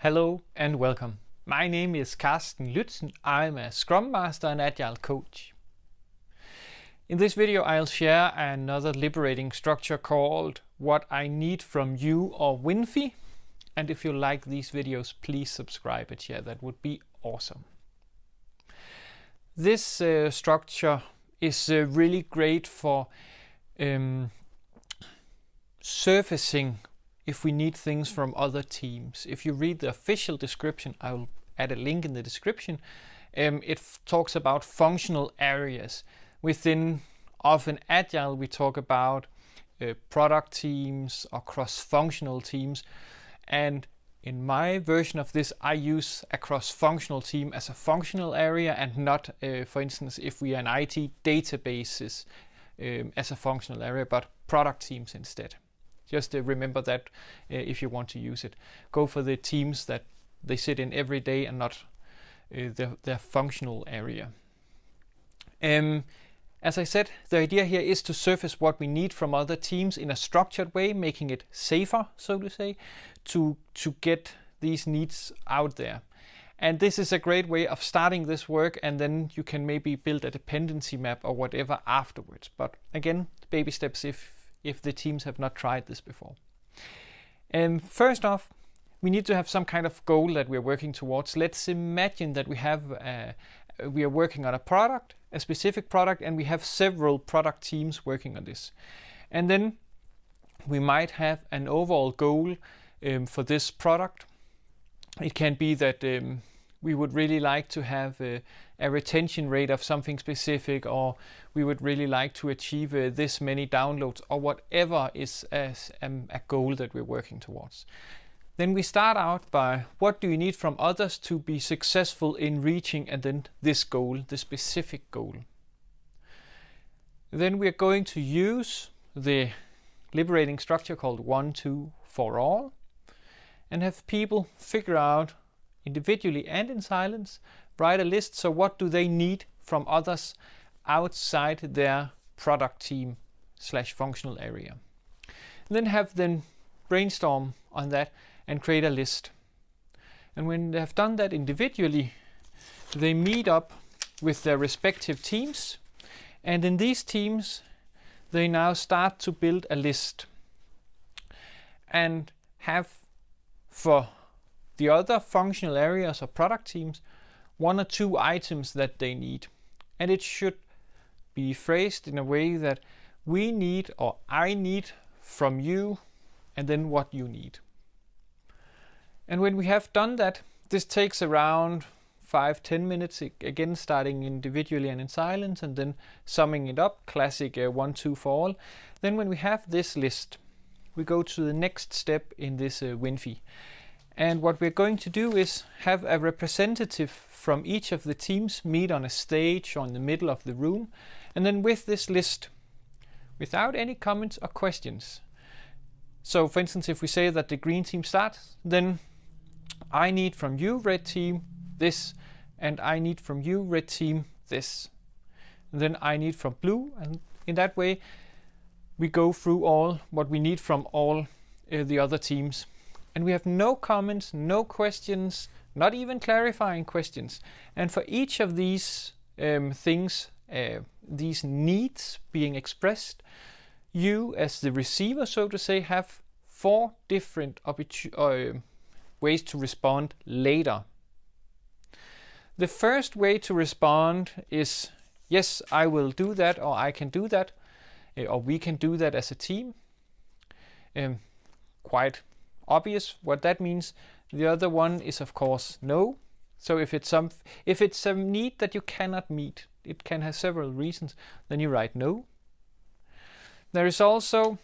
Hello and welcome. My name is Carsten Lützen. I'm a Scrum Master and Agile Coach. In this video I'll share another liberating structure called What I Need From You or WINFI. And if you like these videos, please subscribe and share. That would be awesome. This structure is really great for surfacing if we need things from other teams. If you read the official description, I will add a link in the description, it talks about functional areas. Within often Agile we talk about product teams or cross-functional teams, and in my version of this I use a cross-functional team as a functional area and not, for instance, if we are in IT databases as a functional area, but product teams instead. Just remember that if you want to use it. Go for the teams that they sit in every day and not their functional area. As I said, the idea here is to surface what we need from other teams in a structured way, making it safer, so to say, to get these needs out there. And this is a great way of starting this work, and then you can maybe build a dependency map or whatever afterwards. But again, baby steps if the teams have not tried this before. First off, we need to have some kind of goal that we're working towards. Let's imagine that we are working on a product, a specific product, and we have several product teams working on this. And then we might have an overall goal for this product. It can be that we would really like to have a retention rate of something specific, or we would really like to achieve this many downloads, or whatever is a goal that we're working towards. Then we start out by what do you need from others to be successful in reaching and then this goal, the specific goal. Then we are going to use the liberating structure called 1, 2, for all, and have people figure out individually and in silence, write a list. So what do they need from others outside their product team / functional area? And then have them brainstorm on that and create a list. And when they have done that individually, they meet up with their respective teams. And in these teams, they now start to build a list and have for the other functional areas or product teams 1 or 2 items that they need. And it should be phrased in a way that we need, or I need from you, and then what you need. And when we have done that, this takes around 5-10 minutes, again starting individually and in silence, and then summing it up, classic 1, 2 for all. Then when we have this list, we go to the next step in this WINFI. And what we're going to do is have a representative from each of the teams meet on a stage or in the middle of the room. And then with this list, without any comments or questions. So for instance, if we say that the green team starts, then I need from you, red team, this, and I need from you, red team, this. And then I need from blue, and in that way, we go through all what we need from all the other teams. And we have no comments, no questions, not even clarifying questions. And for each of these things, these needs being expressed, you as the receiver, so to say, have 4 different ways to respond later. The first way to respond is, yes, I will do that, or I can do that, or we can do that as a team. Quite obvious what that means. The other one is of course no. So if it's a need that you cannot meet, it can have several reasons, then you write no. There is also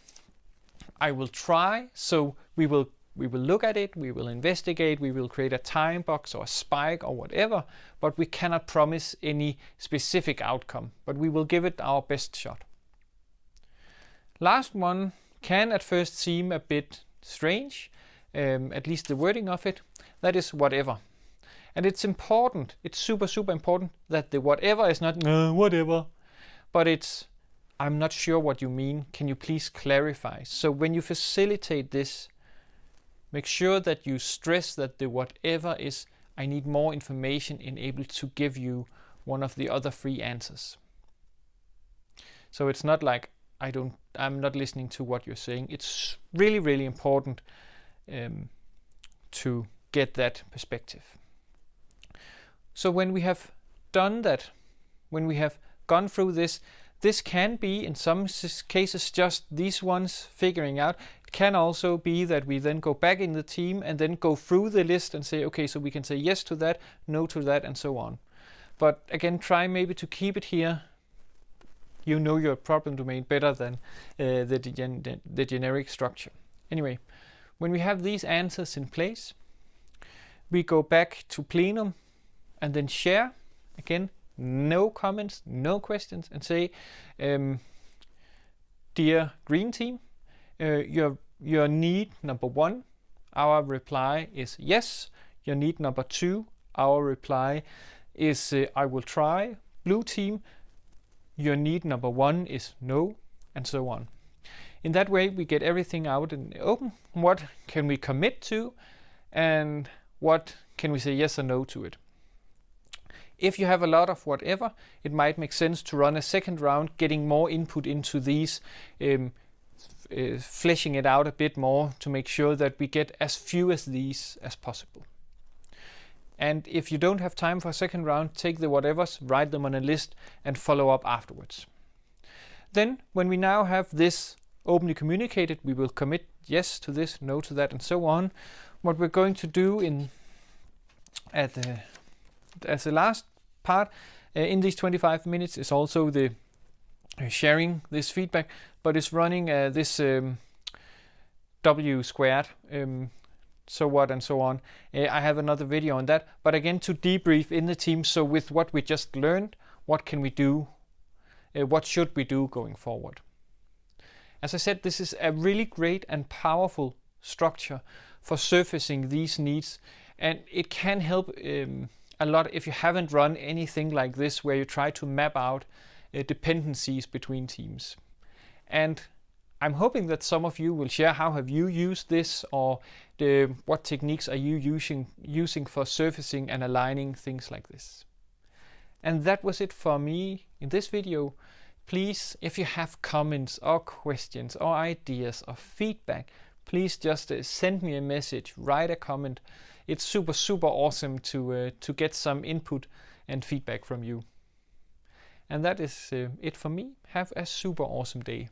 I will try. So we will look at it, we will investigate, we will create a time box or a spike or whatever, but we cannot promise any specific outcome, but we will give it our best shot. Last one can at first seem a bit strange, at least the wording of it. That is whatever. And it's important, it's super important that the whatever is not whatever, but it's I'm not sure what you mean, can you please clarify? So when you facilitate this, make sure that you stress that the whatever is, I need more information, in able to give you one of the other 3 answers. So it's not like I'm not listening to what you're saying. It's really, really important to get that perspective. So when we have done that, when we have gone through this, this can be in some cases just these ones figuring out. It can also be that we then go back in the team and then go through the list and say, okay, so we can say yes to that, no to that, and so on. But again, try maybe to keep it here. You know your problem domain better than the generic structure. Anyway, when we have these answers in place, we go back to plenum and then share. Again, no comments, no questions, and say, dear green team, your need number 1, our reply is yes. Your need number 2, our reply is I will try. Blue team, your need number 1 is no, and so on. In that way, we get everything out in the open. What can we commit to, and what can we say yes or no to it? If you have a lot of whatever, it might make sense to run a second round, getting more input into these, fleshing it out a bit more to make sure that we get as few as these as possible. And if you don't have time for a second round, take the whatevers, write them on a list, and follow up afterwards. Then, when we now have this openly communicated, we will commit yes to this, no to that, and so on. What we're going to do as the last part in these 25 minutes is also the sharing this feedback, but it's running this W squared, so what and so on. I have another video on that, but again, to debrief in the team. So with what we just learned, what can we do? What should we do going forward? As I said, this is a really great and powerful structure for surfacing these needs, and it can help a lot if you haven't run anything like this where you try to map out dependencies between teams. And I'm hoping that some of you will share how have you used this, or what techniques are you using for surfacing and aligning things like this. And that was it for me in this video. Please, if you have comments or questions or ideas or feedback, please just send me a message, write a comment. It's super, super awesome to get some input and feedback from you. And that is it for me. Have a super awesome day.